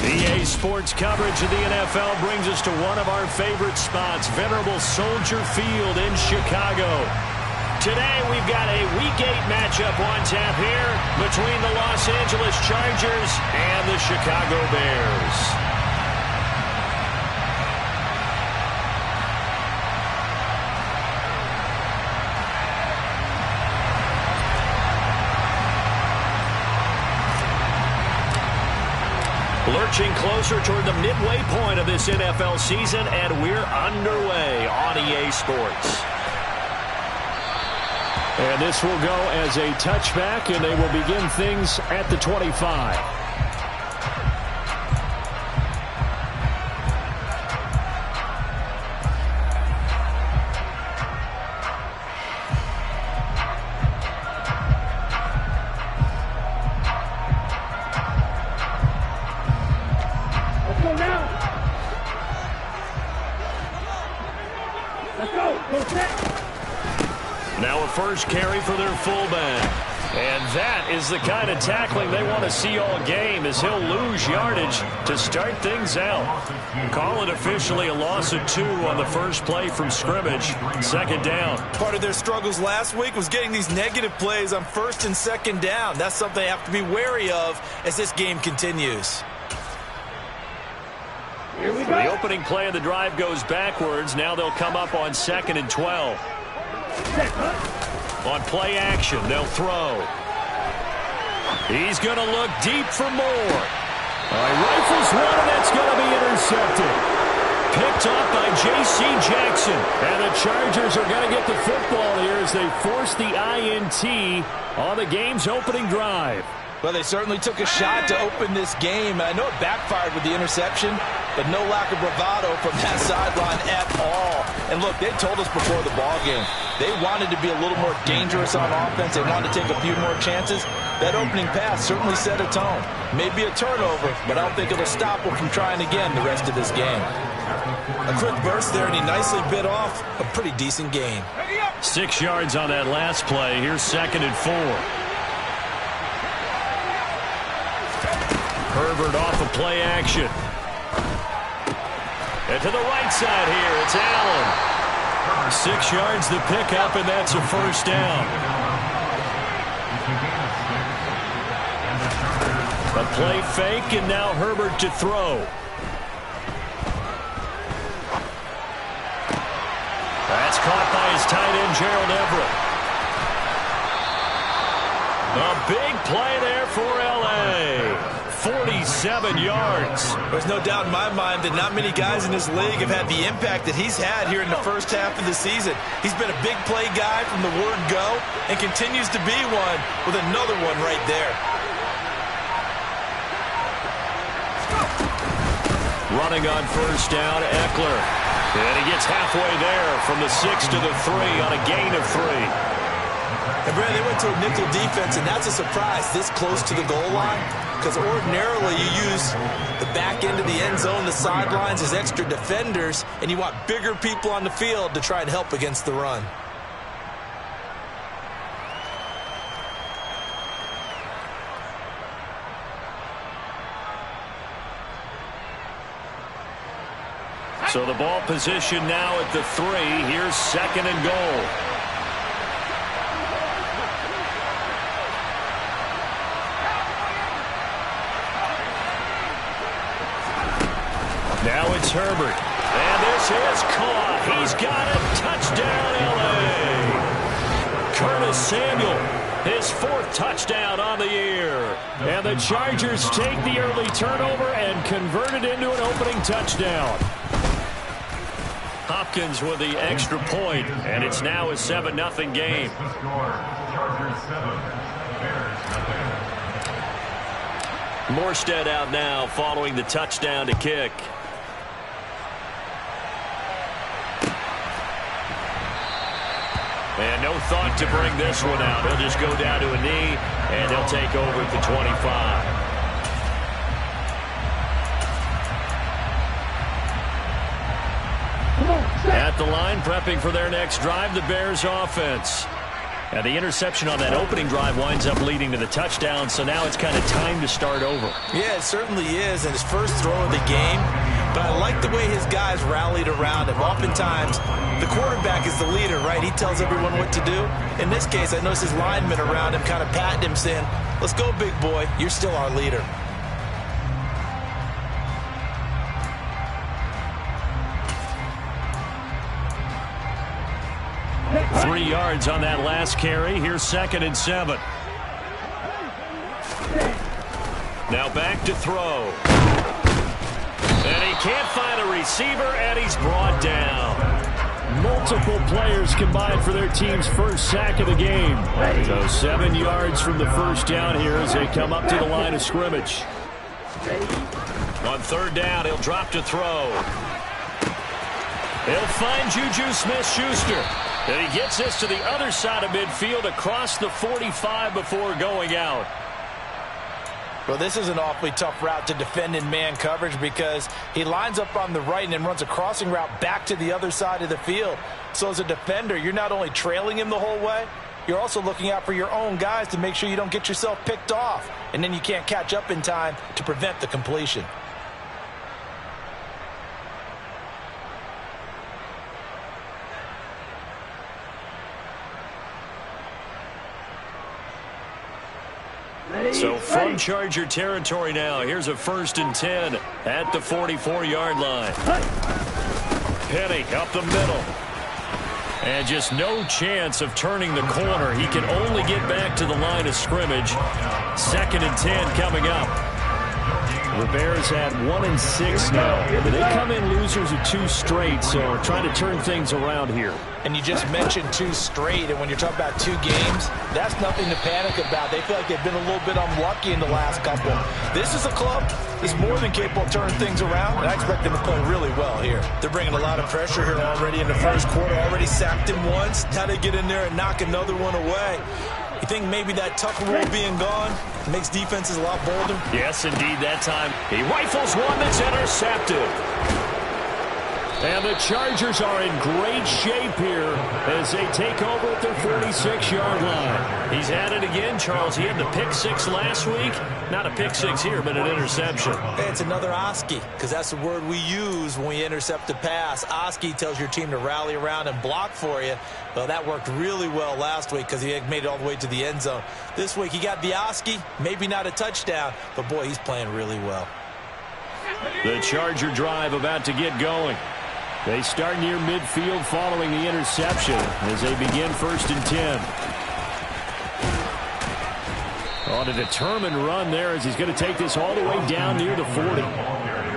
EA Sports coverage of the NFL brings us to one of our favorite spots, venerable Soldier Field in Chicago. Today we've got a Week 8 matchup on tap here between the Los Angeles Chargers and the Chicago Bears. Lurching closer toward the midway point of this NFL season, and we're underway on EA Sports. And this will go as a touchback, and they will begin things at the 25. Now a first carry for their fullback. And that is the kind of tackling they want to see all game, as he'll lose yardage to start things out. Call it officially a loss of 2 on the first play from scrimmage. Second down. Part of their struggles last week was getting these negative plays on first and second down. That's something they have to be wary of as this game continues. The opening play of the drive goes backwards. Now they'll come up on 2nd and 12. On play action, they'll throw. He's going to look deep for more. Rifles one, and that's going to be intercepted. Picked off by J.C. Jackson. And the Chargers are going to get the football here as they force the INT on the game's opening drive. Well, they certainly took a shot to open this game. I know it backfired with the interception, but no lack of bravado from that sideline at all. And look, they told us before the ball game, they wanted to be a little more dangerous on offense. They wanted to take a few more chances. That opening pass certainly set a tone. Maybe a turnover, but I don't think it'll stop them from trying again the rest of this game. A quick burst there, and he nicely bit off a pretty decent gain. 6 yards on that last play. Here's 2nd and 4. Herbert off of play action. And to the right side here, it's Allen. 6 yards the pickup, and that's a first down. A play fake, and now Herbert to throw. That's caught by his tight end, Gerald Everett. A big play there for L.A. 47 yards. There's no doubt in my mind that not many guys in this league have had the impact that he's had here in the first half of the season. He's been a big play guy from the word go and continues to be one with another one right there. Running on first down, Eckler. And he gets halfway there from the 6 to the 3 on a gain of 3. And Brad, they went to a nickel defense, and that's a surprise this close to the goal line, because ordinarily you use the back end of the end zone, the sidelines as extra defenders, and you want bigger people on the field to try and help against the run. So the ball position now at the 3. Here's 2nd and goal. Now it's Herbert. And this is caught. He's got it. Touchdown, L.A. Curtis Samuel, his 4th touchdown on the year. And the Chargers take the early turnover and convert it into an opening touchdown. Hopkins with the extra point, and it's now a 7-0 game. Morstead out now following the touchdown to kick. And no thought to bring this one out. He'll just go down to a knee, and they'll take over at the 25. At the line, prepping for their next drive, the Bears offense. And the interception on that opening drive winds up leading to the touchdown, so now it's kind of time to start over. Yeah, it certainly is, and his first throw of the game. But I like the way his guys rallied around him. Oftentimes, the quarterback is the leader, right? He tells everyone what to do. In this case, I noticed his linemen around him kind of patting him, saying, "Let's go, big boy. You're still our leader." 3 yards on that last carry. Here's 2nd and 7. Now back to throw. And he can't find a receiver, and he's brought down. Multiple players combined for their team's first sack of the game. So 7 yards from the first down here as they come up to the line of scrimmage. On 3rd down, he'll drop to throw. He'll find Juju Smith-Schuster. And he gets this to the other side of midfield across the 45 before going out. Well, this is an awfully tough route to defend in man coverage because he lines up on the right and then runs a crossing route back to the other side of the field. So as a defender, you're not only trailing him the whole way, you're also looking out for your own guys to make sure you don't get yourself picked off. And then you can't catch up in time to prevent the completion. So from Charger territory now, here's a 1st and 10 at the 44-yard line. Penny up the middle. And just no chance of turning the corner. He can only get back to the line of scrimmage. 2nd and 10 coming up. The Bears had 1 and 6 now. They come in losers of 2 straight, so trying to turn things around here. And you just mentioned 2 straight, and when you're talking about 2 games, that's nothing to panic about. They feel like they've been a little bit unlucky in the last couple. This is a club that's more than capable of turning things around, and I expect them to play really well here. They're bringing a lot of pressure here already in the first quarter. Already sacked him once. Now they get in there and knock another one away. You think maybe that Tucker rule being gone makes defenses a lot bolder? Yes, indeed, that time. He rifles one that's intercepted. And the Chargers are in great shape here as they take over at their 46-yard line. He's at it again, Charles. He had the pick 6 last week. Not a pick 6 here, but an interception. Hey, it's another Oski, because that's the word we use when we intercept a pass. Oski tells your team to rally around and block for you. Well, that worked really well last week because he had made it all the way to the end zone. This week he got the Oski, maybe not a touchdown, but boy, he's playing really well. The Charger drive about to get going. They start near midfield following the interception as they begin 1st and 10. On a determined run there as he's going to take this all the way down near the 40.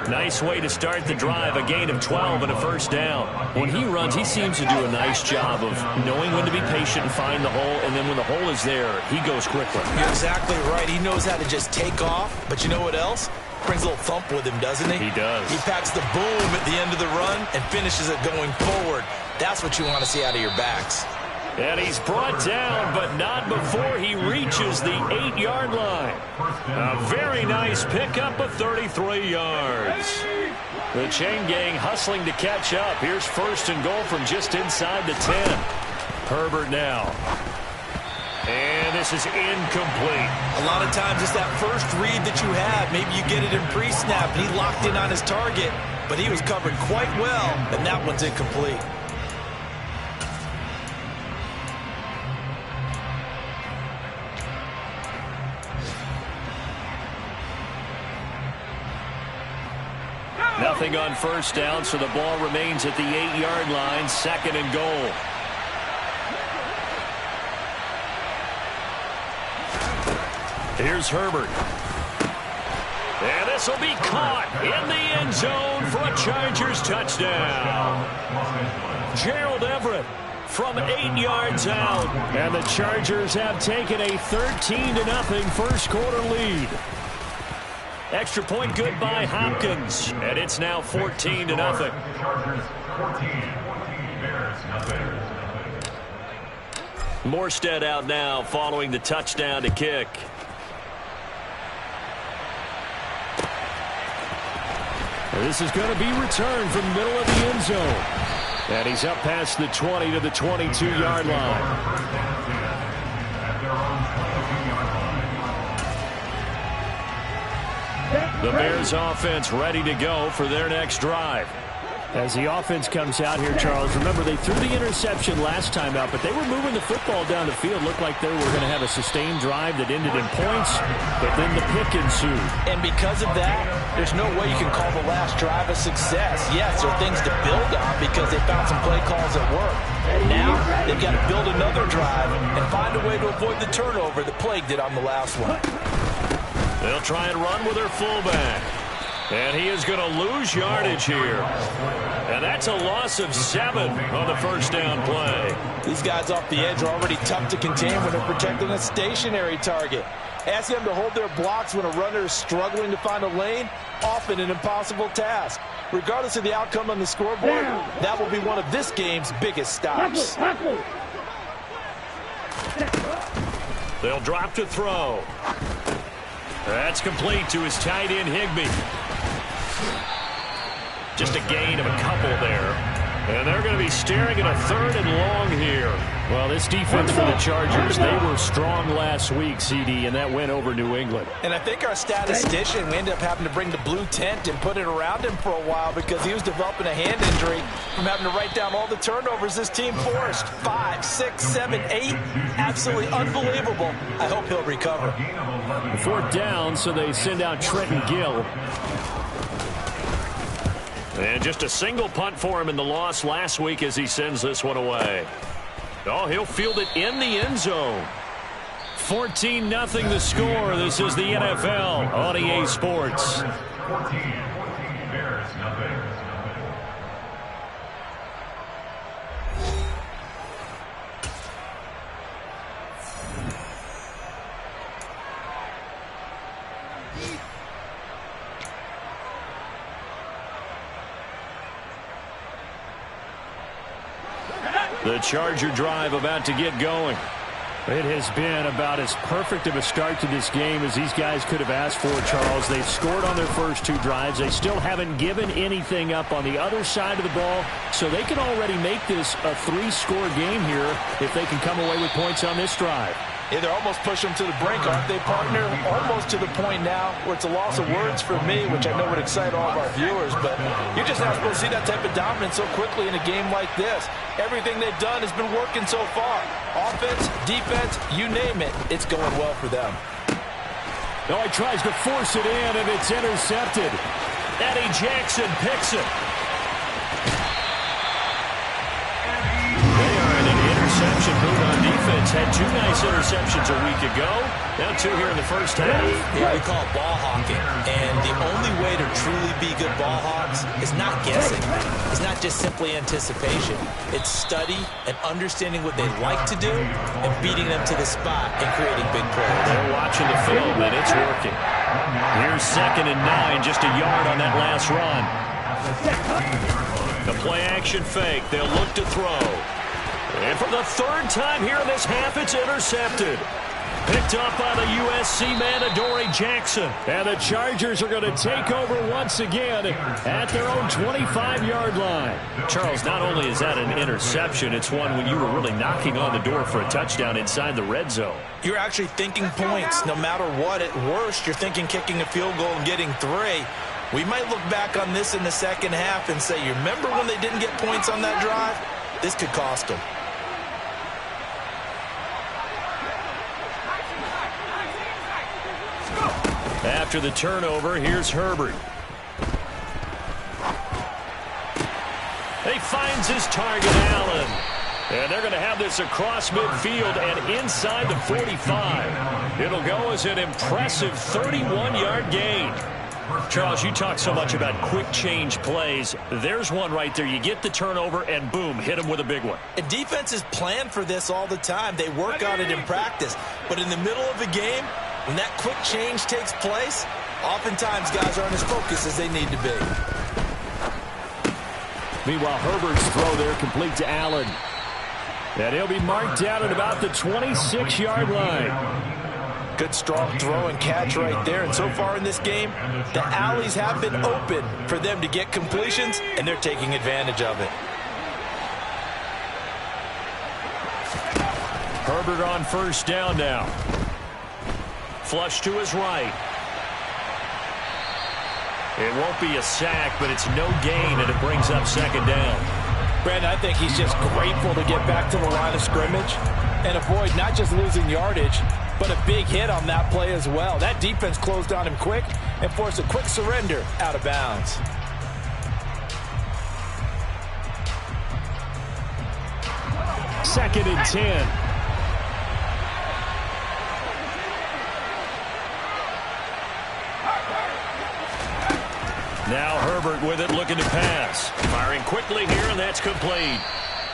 Nice way to start the drive, a gain of 12 and a 1st down. When he runs, he seems to do a nice job of knowing when to be patient and find the hole, and then when the hole is there, he goes quickly. You're exactly right. He knows how to just take off, but you know what else? Brings a little thump with him, doesn't he? He does. He packs the boom at the end of the run and finishes it going forward. That's what you want to see out of your backs. And he's brought down, but not before he reaches the 8-yard line. A very nice pickup of 33 yards. The chain gang hustling to catch up. Here's 1st and goal from just inside the 10. Herbert now. And this is incomplete. A lot of times it's that first read that you have. Maybe you get it in pre-snap, and he locked in on his target, but he was covered quite well, and that one's incomplete. Nothing on 1st down, so the ball remains at the 8-yard line, 2nd and goal. Here's Herbert. And this will be caught in the end zone for a Chargers touchdown. Gerald Everett from 8 yards out. And the Chargers have taken a 13-0 first quarter lead. Extra point good by Hopkins. And it's now 14-0. Morstead out now following the touchdown to kick. This is going to be returned from the middle of the end zone. And he's up past the 20 to the 22-yard line. The Bears offense ready to go for their next drive. As the offense comes out here, Charles, remember they threw the interception last time out, but they were moving the football down the field. Looked like they were going to have a sustained drive that ended in points, but then the pick ensued. And because of that, there's no way you can call the last drive a success. Yes, there are things to build on because they found some play calls that work. Now they've got to build another drive and find a way to avoid the turnover that plagued it on the last one. They'll try and run with their fullback. And he is going to lose yardage here. And that's a loss of 7 on the first down play. These guys off the edge are already tough to contain when they're protecting a stationary target. Asking them to hold their blocks when a runner is struggling to find a lane, often an impossible task. Regardless of the outcome on the scoreboard, that will be one of this game's biggest stops. They'll drop to throw. That's complete to his tight end, Higbee. Just a gain of a couple there. And they're going to be staring at a 3rd and long here. Well, this defense for the Chargers, they were strong last week, CD, and that went over New England. And I think our statistician, we ended up having to bring the blue tent and put it around him for a while because he was developing a hand injury from having to write down all the turnovers this team forced. 5, 6, 7, 8. Absolutely unbelievable. I hope he'll recover. 4th down, so they send out Trenton Gill. And just a single punt for him in the loss last week as he sends this one away. Oh, he'll field it in the end zone. 14-0 the score. This is the NFL on EA Sports. 14, Bears, nothing. The Charger drive about to get going. It has been about as perfect of a start to this game as these guys could have asked for, Charles. They've scored on their first 2 drives. They still haven't given anything up on the other side of the ball, so they can already make this a 3-score game here if they can come away with points on this drive. Yeah, they're almost pushing them to the brink, aren't they, partner? Almost to the point now where it's a loss of words for me, which I know would excite all of our viewers, but you're just not supposed to see that type of dominance so quickly in a game like this. Everything they've done has been working so far. Offense, defense, you name it, it's going well for them. No, he tries to force it in, and it's intercepted. Eddie Jackson picks it. Interception move on defense. Had 2 nice interceptions a week ago. Now 2 here in the first half. Yeah, we call it ball hawking. And the only way to truly be good ball hawks is not guessing. It's not just simply anticipation. It's study and understanding what they like to do and beating them to the spot and creating big plays. They're watching the film, and it's working. Here's 2nd and 9, just a yard on that last run. The play-action fake. They'll look to throw. And for the 3rd time here in this half, it's intercepted. Picked up by the USC man, Adoree Jackson. And the Chargers are going to take over once again at their own 25-yard line. Charles, not only is that an interception, it's one when you were really knocking on the door for a touchdown inside the red zone. You're actually thinking points. No matter what, at worst, you're thinking kicking a field goal and getting 3. We might look back on this in the second half and say, you remember when they didn't get points on that drive? This could cost them. After the turnover, here's Herbert. He finds his target, Allen. And they're going to have this across midfield and inside the 45. It'll go as an impressive 31-yard gain. Charles, you talk so much about quick change plays. There's one right there. You get the turnover and boom, hit him with a big one. And defenses plan for this all the time. They work on it in practice. But in the middle of a game, when that quick change takes place, oftentimes guys aren't as focused as they need to be. Meanwhile, Herbert's throw there complete to Allen. And he'll be marked down at about the 26-yard line. Good strong throw and catch right there. And so far in this game, the alleys have been open for them to get completions, and they're taking advantage of it. Herbert on 1st down now. Flush to his right. It won't be a sack, but it's no gain, and it brings up second down. Brandon, I think he's just grateful to get back to the line of scrimmage and avoid not just losing yardage, but a big hit on that play as well. That defense closed on him quick and forced a quick surrender out of bounds. Second and 10. Now Herbert with it, looking to pass. Firing quickly here, and that's complete.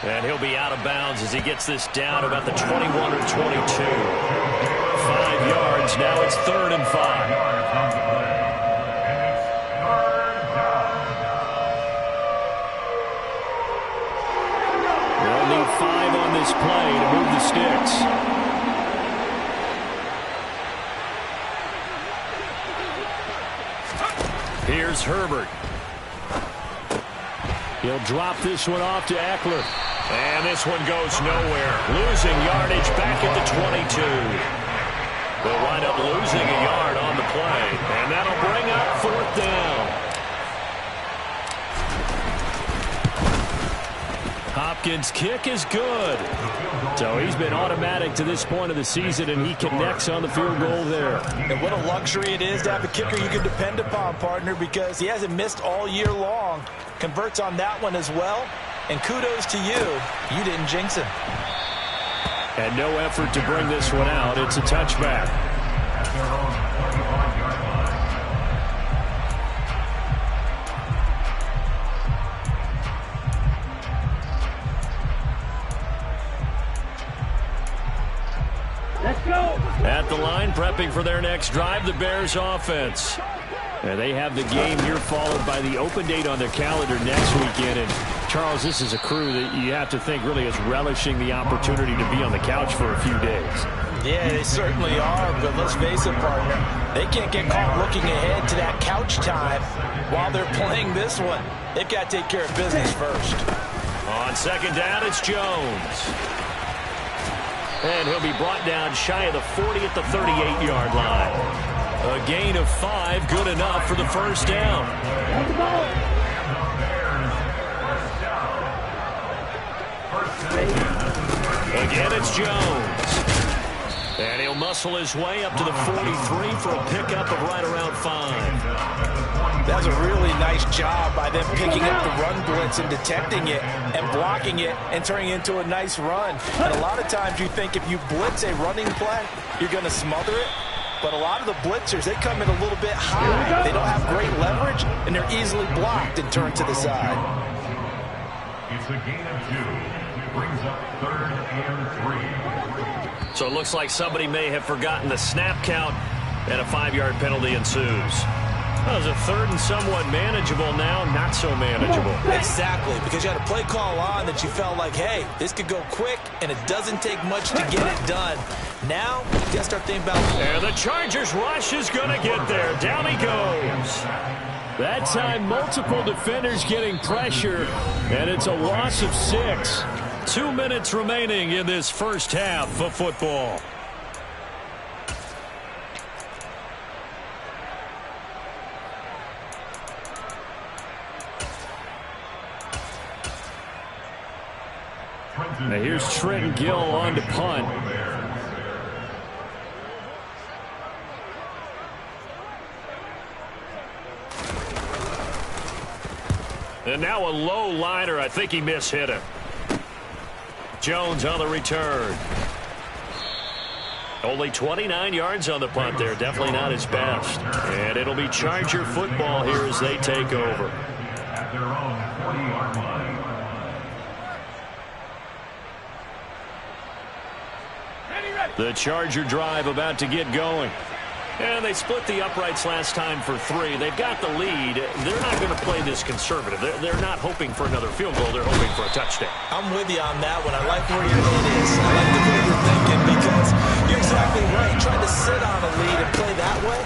And he'll be out of bounds as he gets this down about the 21 or 22. 5 yards. Now it's 3rd and 5. They'll need 5 on this play to move the sticks. Here's Herbert. He'll drop this one off to Eckler. And this one goes nowhere. Losing yardage back at the 22. They'll wind up losing a yard on the play. And that'll bring up 4th down. Hopkins' kick is good. So he's been automatic to this point of the season, and he connects on the field goal there. And what a luxury it is to have a kicker you can depend upon, partner, because he hasn't missed all year long. Converts on that one as well. And kudos to you. You didn't jinx him. And no effort to bring this one out. It's a touchback. At the line, prepping for their next drive, the Bears offense. And they have the game here followed by the open date on their calendar next weekend. And, Charles, this is a crew that you have to think really is relishing the opportunity to be on the couch for a few days. Yeah, they certainly are, but let's face it, partner. They can't get caught looking ahead to that couch time while they're playing this one. They've got to take care of business first. On second down, it's Jones. And he'll be brought down shy of the 40 at the 38-yard line. A gain of 5, good enough for the first down. Again, it's Jones. And he'll muscle his way up to the 43 for a pickup of right around 5. That's a really nice job by them picking up the run blitz and detecting it and blocking it and turning it into a nice run. And a lot of times you think if you blitz a running play, you're going to smother it. But a lot of the blitzers, they come in a little bit high. They don't have great leverage, and they're easily blocked and turned to the side. It's a gain of 2. Brings up 3rd and 3. So it looks like somebody may have forgotten the snap count, and a 5-yard penalty ensues. Well, it's a 3rd and somewhat manageable now, not so manageable. Exactly, because you had a play call on that you felt like, hey, this could go quick, and it doesn't take much to get it done. Now, you got to start thinking about... And the Chargers rush is going to get there. Down he goes. That time, multiple defenders getting pressure, and it's a loss of 6. 2 minutes remaining in this first half of football. Now here's Trent Gill on to punt. And now a low liner. I think he mishit him. Jones on the return. Only 29 yards on the punt there. Definitely not his best. And it'll be Charger football here as they take over. At their own 40-yard line. The Charger drive about to get going. And they split the uprights last time for 3. They've got the lead. They're not going to play this conservative. They're not hoping for another field goal. They're hoping for a touchdown. I'm with you on that one. I like where your head is. I like the way you're thinking because you're exactly right. Trying to sit on a lead and play that way,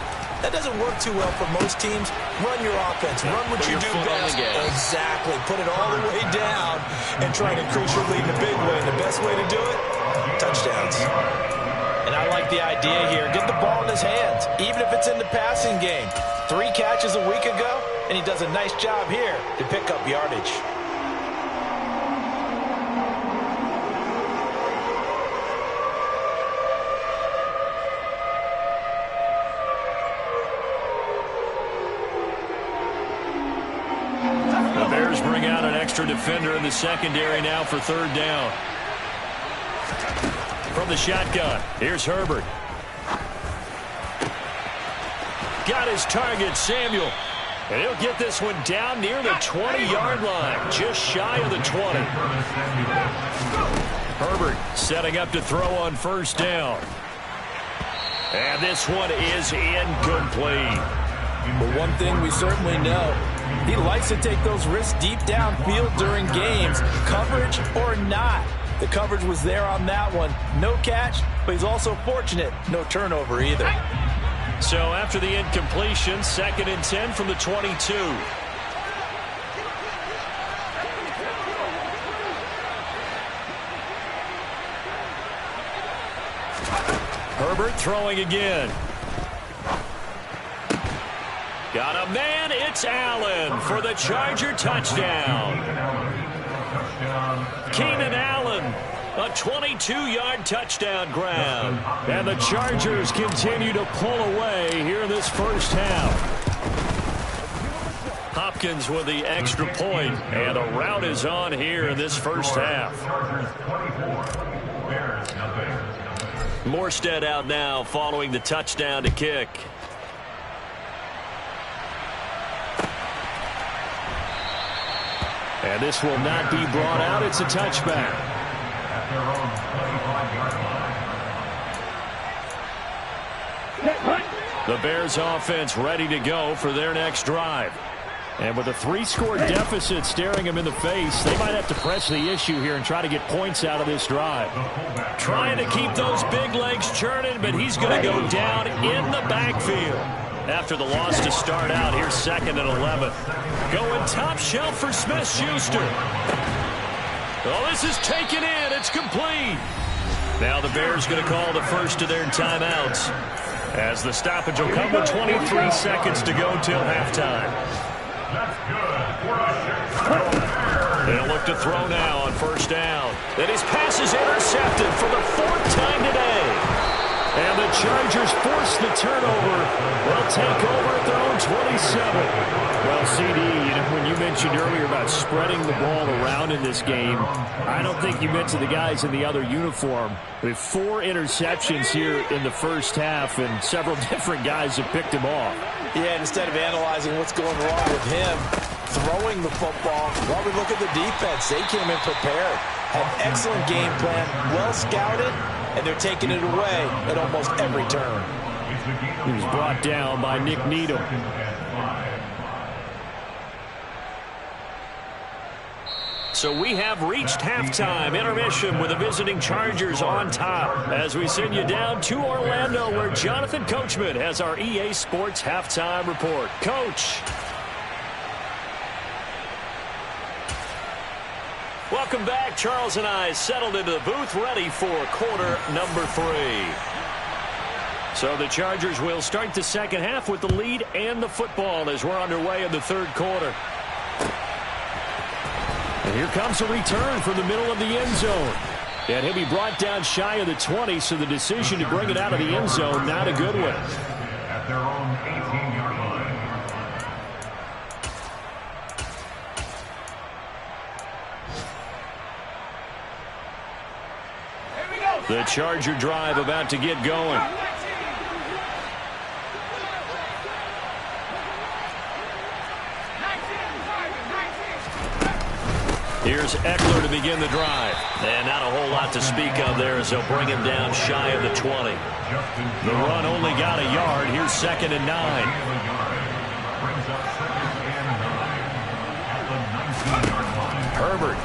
that doesn't work too well for most teams. Run your offense. Run what you do best. Exactly. Put it all the way down and try to increase your lead in a big way. And the best way to do it, touchdowns. And I like the idea here. Get the ball in his hands, even if it's in the passing game. 3 catches a week ago, and he does a nice job here to pick up yardage. The Bears bring out an extra defender in the secondary now for 3rd down. From the shotgun, here's Herbert. Got his target, Samuel. And he'll get this one down near the 20-yard line, just shy of the 20. Herbert setting up to throw on 1st down. And this one is incomplete. But one thing we certainly know, he likes to take those risks deep downfield during games, coverage or not. The coverage was there on that one. No catch, but he's also fortunate. No turnover either. So after the incompletion, 2nd and 10 from the 22. Herbert throwing again. Got a man, it's Allen for the Charger touchdown. Keenan Allen, a 22-yard touchdown grab. And the Chargers continue to pull away here in this 1st half. Hopkins with the extra point, and a rout is on here in this 1st half. Morstead out now following the touchdown to kick. And this will not be brought out. It's a touchback. The Bears offense ready to go for their next drive. And with a 3-score deficit staring them in the face, they might have to press the issue here and try to get points out of this drive. Trying to keep those big legs churning, but he's going to go down in the backfield. After the loss to start out, here's 2nd and 11. Going top shelf for Smith-Schuster. Oh, this is taken in. It's complete. Now the Bears going to call the first of their timeouts, as the stoppage will come with 23 seconds to go till halftime. They'll look to throw now on 1st down. Then his pass is intercepted for the 4th time today. And the Chargers force the turnover. They'll take over at their own 27. Well, CD, when you mentioned earlier about spreading the ball around in this game, I don't think you meant to the guys in the other uniform. With 4 interceptions here in the 1st half, and several different guys have picked him off. Yeah, and instead of analyzing what's going wrong with him throwing the football, well, we look at the defense. They came in prepared, had excellent game plan, well scouted, and they're taking it away at almost every turn. He was brought down by Nick Needham. So we have reached halftime. Intermission with the visiting Chargers on top, as we send you down to Orlando, where Jonathan Coachman has our EA Sports halftime report. Coach. Welcome back. Charles and I settled into the booth, ready for quarter number 3. So the Chargers will start the 2nd half with the lead and the football as we're underway in the 3rd quarter. And here comes a return from the middle of the end zone. And he'll be brought down shy of the 20, so the decision to bring it out of the end zone, not a good one. At their own 18-yard line. The Charger drive about to get going. Here's Eckler to begin the drive. And not a whole lot to speak of there as they'll bring him down shy of the 20. The run only got a yard. Here's 2nd and 9. Herbert.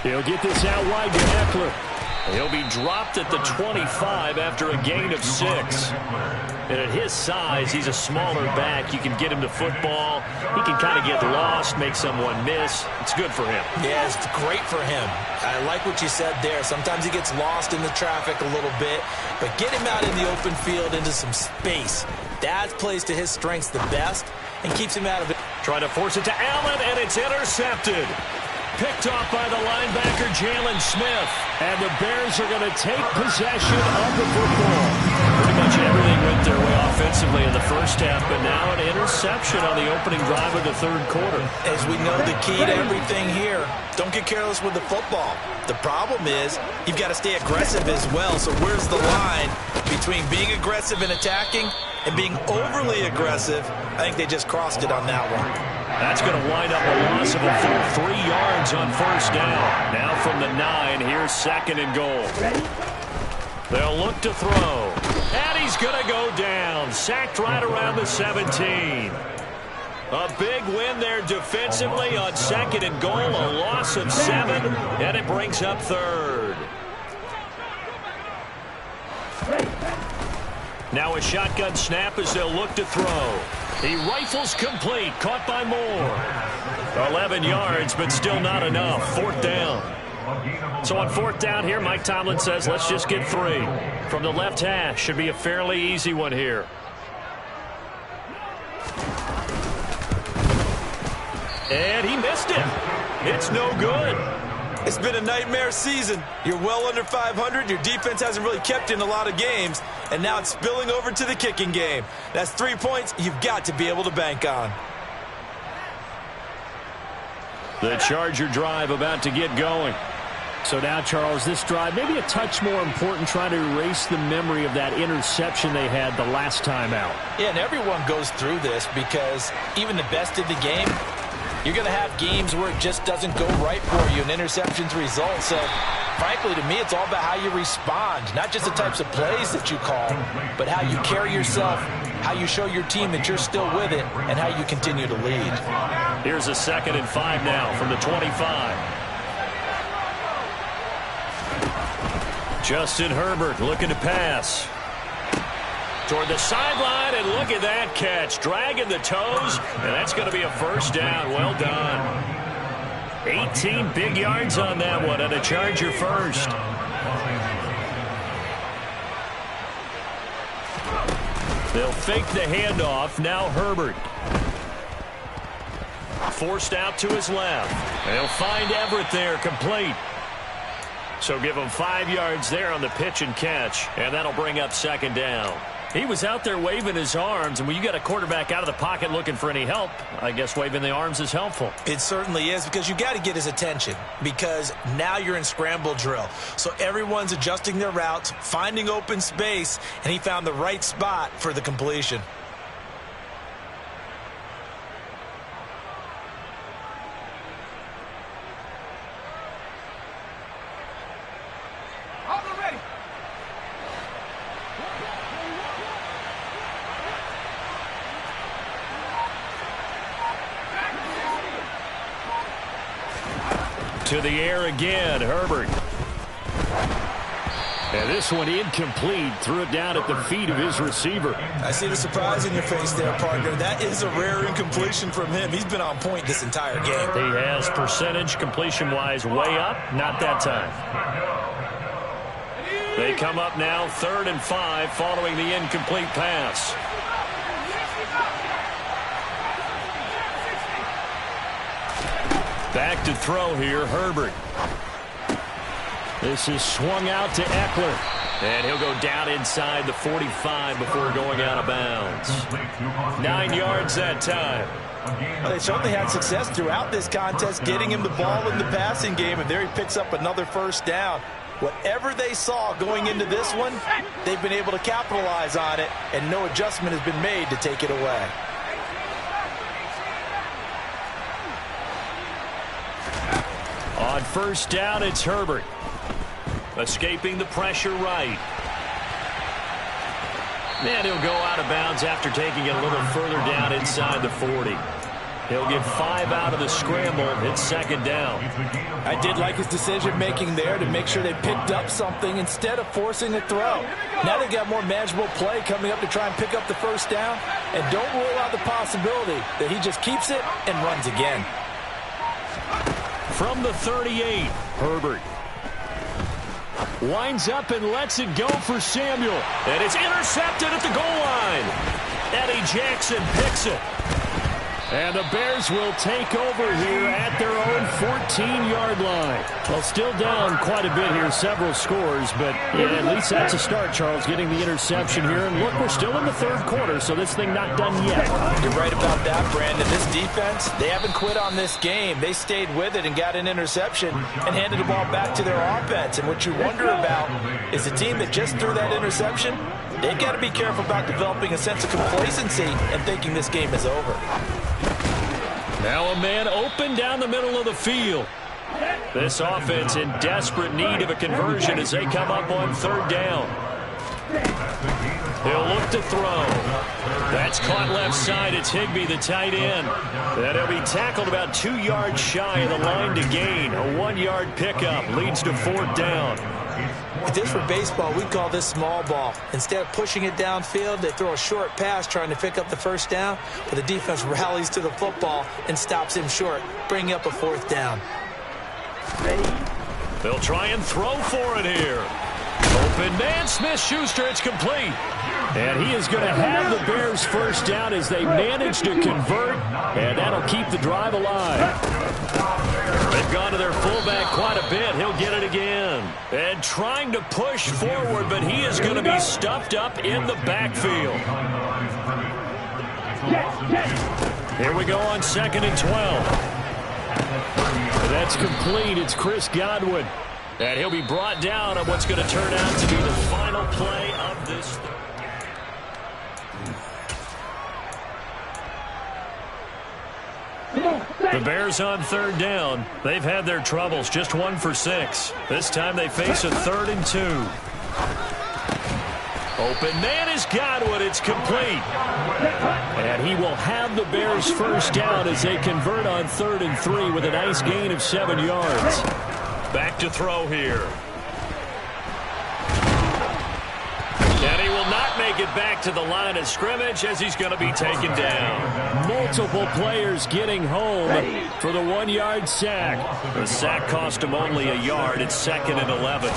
He'll get this out wide to Eckler. He'll be dropped at the 25 after a gain of 6. And at his size, he's a smaller back. You can get him to football. He can kind of get lost, make someone miss. It's good for him. Yeah, it's great for him. I like what you said there. Sometimes he gets lost in the traffic a little bit, but get him out in the open field into some space. That plays to his strengths the best and keeps him out of it. Trying to force it to Allen, and it's intercepted. Picked off by the linebacker, Jalen Smith. And the Bears are going to take possession of the football. Pretty much everything went their way offensively in the first half, but now an interception on the opening drive of the third quarter. As we know, the key to everything here, don't get careless with the football. The problem is you've got to stay aggressive as well. So where's the line between being aggressive and attacking and being overly aggressive? I think they just crossed it on that one. That's going to wind up a loss of a full 3 yards on first down. Now from the 9, here's 2nd and goal. They'll look to throw. And he's going to go down. Sacked right around the 17. A big win there defensively on 2nd and goal. A loss of 7. And it brings up 3rd. Now a shotgun snap as they'll look to throw. He rifles complete, caught by Moore. 11 yards, but still not enough. 4th down. So on 4th down here, Mike Tomlin says, let's just get 3. From the left hash, should be a fairly easy one here. And he missed it. It's no good. It's been a nightmare season. You're well under 500. Your defense hasn't really kept you in a lot of games. And now it's spilling over to the kicking game. That's 3 points you've got to be able to bank on. The Charger drive about to get going. So now, Charles, this drive maybe a touch more important, trying to erase the memory of that interception they had the last time out. Yeah, and everyone goes through this because even the best of the game, you're going to have games where it just doesn't go right for you, and interceptions result. So, frankly, to me, it's all about how you respond, not just the types of plays that you call, but how you carry yourself, how you show your team that you're still with it, and how you continue to lead. Here's a 2nd and 5 now from the 25. Justin Herbert looking to pass. Toward the sideline, and look at that catch. Dragging the toes, and that's going to be a 1st down. Well done. 18 big yards on that one, and a Charger 1st. They'll fake the handoff. Now Herbert. Forced out to his left. They'll find Everett there, complete. So give him 5 yards there on the pitch and catch, and that'll bring up 2nd down. He was out there waving his arms, and when you got a quarterback out of the pocket looking for any help, I guess waving the arms is helpful. It certainly is, because you got to get his attention, because now you're in scramble drill. So everyone's adjusting their routes, finding open space, and he found the right spot for the completion. To the air again, Herbert. And this one incomplete. Threw it down at the feet of his receiver. I see the surprise in your face there, partner. That is a rare incompletion from him. He's been on point this entire game. He has percentage completion-wise way up. Not that time. They come up now 3rd and 5 following the incomplete pass. Back to throw here, Herbert. This is swung out to Eckler. And he'll go down inside the 45 before going out of bounds. 9 yards that time. Well, they certainly had success throughout this contest, getting him the ball in the passing game, and there he picks up another 1st down. Whatever they saw going into this one, they've been able to capitalize on it, and no adjustment has been made to take it away. On 1st down, it's Herbert. Escaping the pressure right. And he'll go out of bounds after taking it a little further down inside the 40. He'll get 5 out of the scramble. It's second down. I did like his decision-making there to make sure they picked up something instead of forcing a throw. Now they got more manageable play coming up to try and pick up the first down. And don't rule out the possibility that he just keeps it and runs again. From the 38, Herbert winds up and lets it go for Samuel. And it's intercepted at the goal line. Eddie Jackson picks it. And the Bears will take over here at their own 14-yard line. Well, still down quite a bit here, several scores, but yeah, at least that's a start, Charles, getting the interception here. And look, we're still in the third quarter, so this thing not done yet. You're right about that, Brandon. This defense, they haven't quit on this game. They stayed with it and got an interception and handed the ball back to their offense. And what you wonder about is the team that just threw that interception, they've got to be careful about developing a sense of complacency and thinking this game is over. Now a man open down the middle of the field. This offense in desperate need of a conversion as they come up on third down. He'll look to throw. That's caught left side. It's Higbee, the tight end. And he'll be tackled about 2 yards shy of the line to gain. A 1-yard pickup leads to fourth down. If this were baseball, we'd call this small ball. Instead of pushing it downfield, they throw a short pass trying to pick up the first down, but the defense rallies to the football and stops him short, bringing up a fourth down. They'll try and throw for it here. Open man, Smith-Schuster, it's complete. And he is going to have the Bears first down as they manage to convert, and that'll keep the drive alive. They've gone to their fullback quite a bit. He'll get it again. And trying to push forward, but he is going to be stuffed up in the backfield. Here we go on 2nd and 12. That's complete. It's Chris Godwin. And he'll be brought down on what's going to turn out to be the final play of this. The Bears on third down. They've had their troubles, just 1 for 6. This time they face a 3rd and 2. Open man is Godwin. It's complete. And he will have the Bears first down as they convert on 3rd and 3 with a nice gain of 7 yards. Back to throw here. And he will not make it back to the line of scrimmage as he's going to be taken down. Multiple players getting home for the 1-yard sack. The sack cost him only a yard. It's 2nd and 11.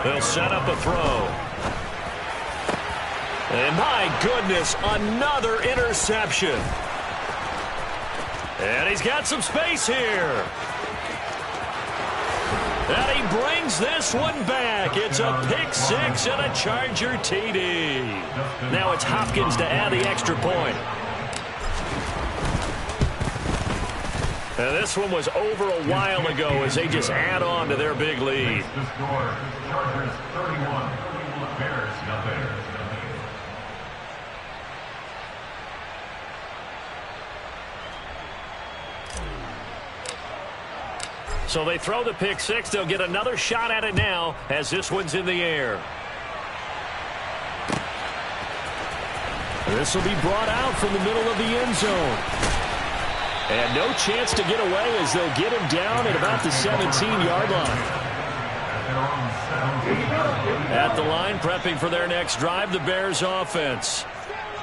They'll set up a throw. And my goodness, another interception. And he's got some space here. And he brings this one back. It's a pick 6 and a Charger TD. Now it's Hopkins to add the extra point. And this one was over a while ago as they just add on to their big lead. Chargers 31, Bears nothing. So they throw the pick 6. They'll get another shot at it now as this one's in the air. This will be brought out from the middle of the end zone. And no chance to get away as they'll get him down at about the 17-yard line. At the line, prepping for their next drive, the Bears offense.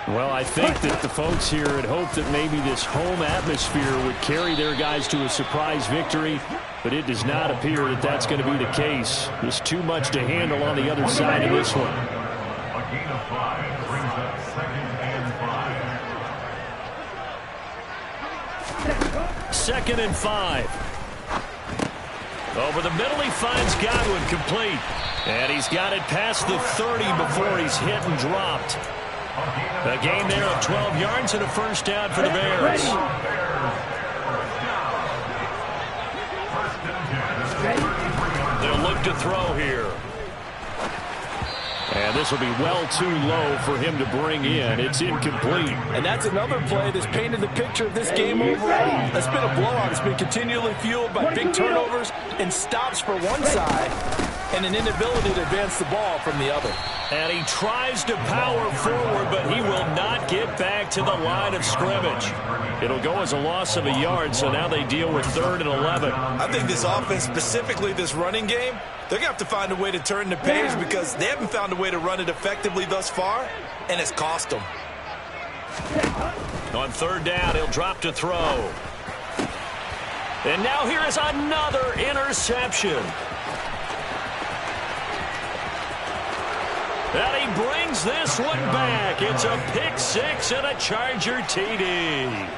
Well, I think that the folks here had hoped that maybe this home atmosphere would carry their guys to a surprise victory, but it does not appear that that's going to be the case. There's too much to handle on the other side of this one. A gain of 5 brings up 2nd and 5. 2nd and 5. Over the middle, he finds Godwin complete. And he's got it past the 30 before he's hit and dropped. A gain there of 12 yards and a first down for the Bears. They'll look to throw here. And this will be well too low for him to bring in. It's incomplete. And that's another play that's painted the picture of this game overall. It's been a blowout. It's been continually fueled by big turnovers and stops for one side and an inability to advance the ball from the other. And he tries to power forward, but he will not get back to the line of scrimmage. It'll go as a loss of a yard, so now they deal with 3rd and 11. I think this offense, specifically this running game, they're going to have to find a way to turn the page because they haven't found a way to run it effectively thus far, and it's cost them. On 3rd down, he'll drop to throw. And now here is another interception. And he brings this one back. It's a pick 6 and a Charger TD.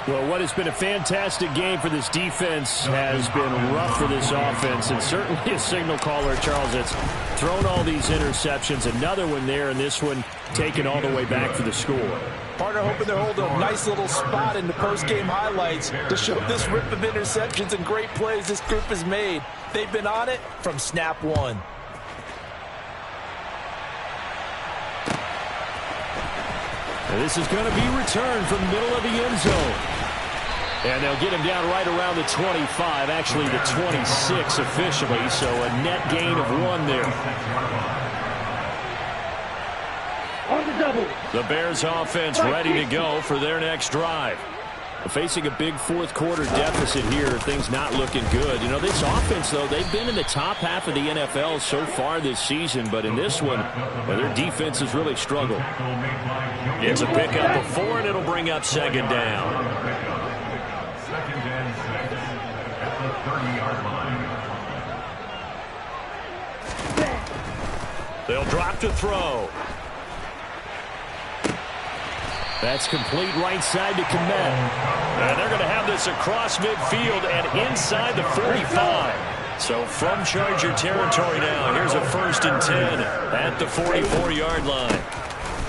Well, what has been a fantastic game for this defense has been rough for this offense, and certainly a signal caller, Charles, that's thrown all these interceptions. Another one there, and this one taken all the way back for the score. Partner hoping they're holding a nice little spot in the post-game highlights to show this rip of interceptions and great plays this group has made. They've been on it from snap one. And this is going to be returned from the middle of the end zone. And they'll get him down right around the 25, actually the 26 officially, so a net gain of 1 there. On the double. The Bears offense ready to go for their next drive. Facing a big fourth-quarter deficit here, things not looking good. You know, this offense, though, they've been in the top half of the NFL so far this season, but in this one, well, their defense has really struggled. It's a pickup of 4, and it'll bring up 2nd down. 2nd and 6 at the 30-yard line. They'll drop to throw. That's complete right side to Komet. And they're going to have this across midfield and inside the 45. So from Charger territory now, here's a 1st and 10 at the 44-yard line.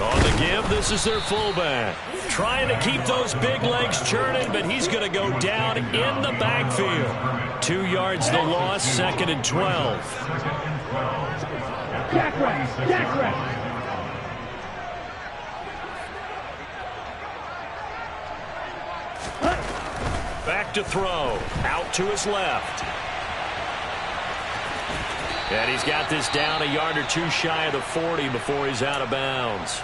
On the give, this is their fullback. Trying to keep those big legs churning, but he's going to go down in the backfield. 2 yards the loss, 2nd and 12. Jack right. Back to throw. Out to his left. And he's got this down a yard or 2 shy of the 40 before he's out of bounds.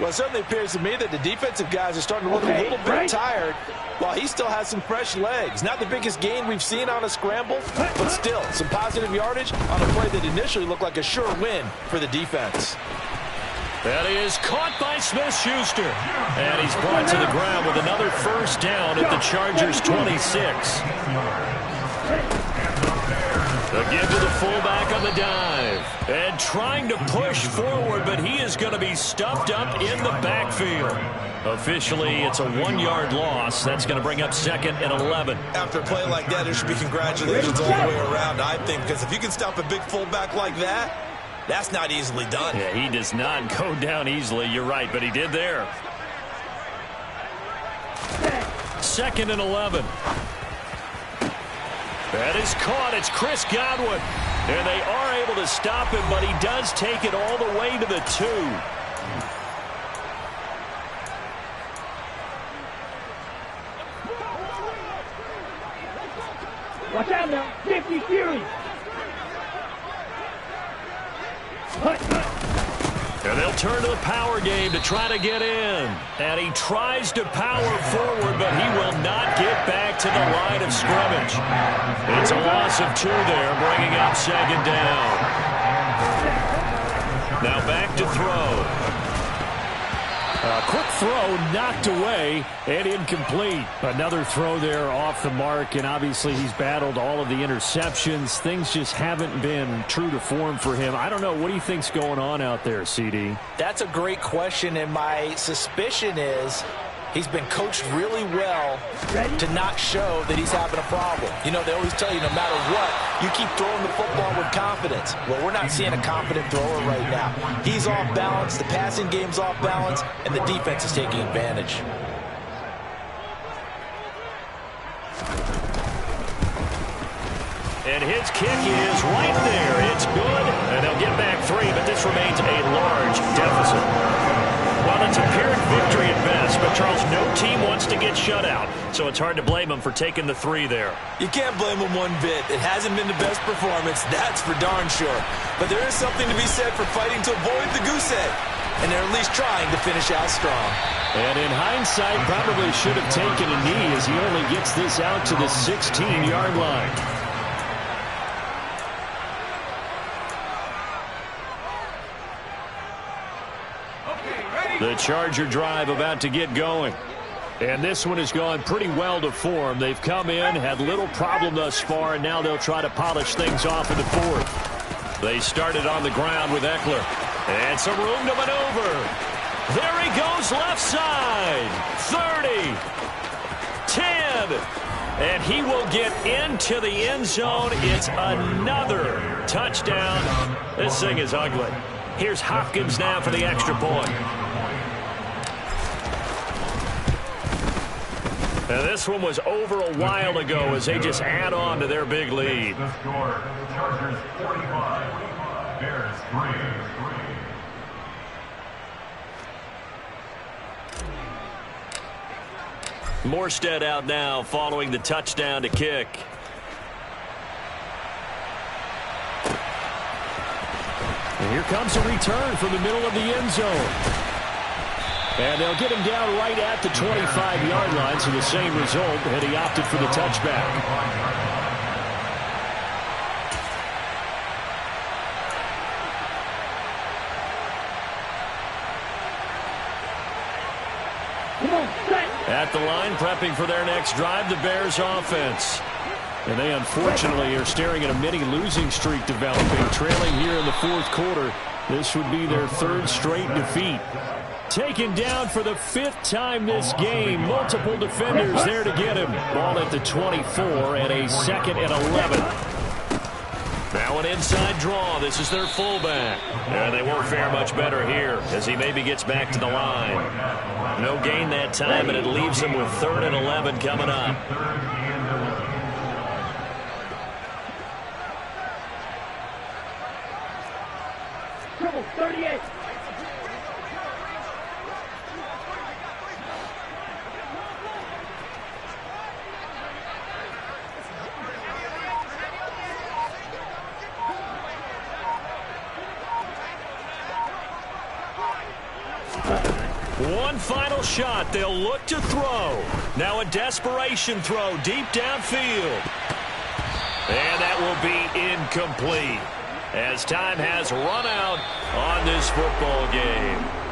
Well, it certainly appears to me that the defensive guys are starting to look a little bit tired while he still has some fresh legs. Not the biggest gain we've seen on a scramble, but still some positive yardage on a play that initially looked like a sure win for the defense. That is caught by Smith-Schuster. And he's brought to the ground with another 1st down at the Chargers' 26. The give to the fullback on the dive. And trying to push forward, but he is going to be stuffed up in the backfield. Officially, it's a 1-yard loss. That's going to bring up 2nd and 11. After a play like that, there should be congratulations all the way around, I think, because if you can stop a big fullback like that, that's not easily done. Yeah, he does not go down easily. You're right, but he did there. 2nd and 11. That is caught. It's Chris Godwin. And they are able to stop him, but he does take it all the way to the 2. Watch out now. 50 Fury. And they'll turn to the power game to try to get in. And he tries to power forward, but he will not get back to the line of scrimmage. It's a loss of 2 there, bringing up 2nd down. Now back to throw. A quick throw knocked away and incomplete. Another throw there off the mark, and obviously he's battled all of the interceptions. Things just haven't been true to form for him. I don't know. What do you think's going on out there, CD? That's a great question, and my suspicion is he's been coached really well to not show that he's having a problem. You know, they always tell you no matter what, you keep throwing the football with confidence. Well, we're not seeing a confident thrower right now. He's off balance, the passing game's off balance, and the defense is taking advantage. And his kick is right there. It's good, and they'll get back 3, but this remains a large deficit. Well, the It's a Pyrrhic victory at best, but Charles, no team wants to get shut out, so it's hard to blame them for taking the 3 there. You can't blame them one bit. It hasn't been the best performance, that's for darn sure. But there is something to be said for fighting to avoid the goose egg, and they're at least trying to finish out strong. And in hindsight, probably should have taken a knee as he only gets this out to the 16-yard line. The Charger drive about to get going. And this one has gone pretty well to form. They've come in, had little problem thus far, and now they'll try to polish things off in the 4th. They started on the ground with Eckler. And some room to maneuver. There he goes left side. 30. 10. And he will get into the end zone. It's another touchdown. This thing is ugly. Here's Hopkins now for the extra point. And this one was over a while ago as they just add on to their big lead. The score, Chargers 45, Bears 3. Morstead out now following the touchdown to kick. And here comes a return from the middle of the end zone. And they'll get him down right at the 25-yard line, so the same result, and he opted for the touchback. At the line, prepping for their next drive, the Bears offense. And they unfortunately are staring at a mini losing streak developing, trailing here in the 4th quarter. This would be their 3rd straight defeat. Taken down for the 5th time this game. Multiple defenders there to get him. Ball at the 24 and a 2nd and 11. Now an inside draw. This is their fullback. And they won't fare much better here as he maybe gets back to the line. No gain that time, and it leaves him with 3rd and 11 coming up. Triple 38. One final shot. They'll look to throw. Now a desperation throw deep downfield. And that will be incomplete as time has run out on this football game.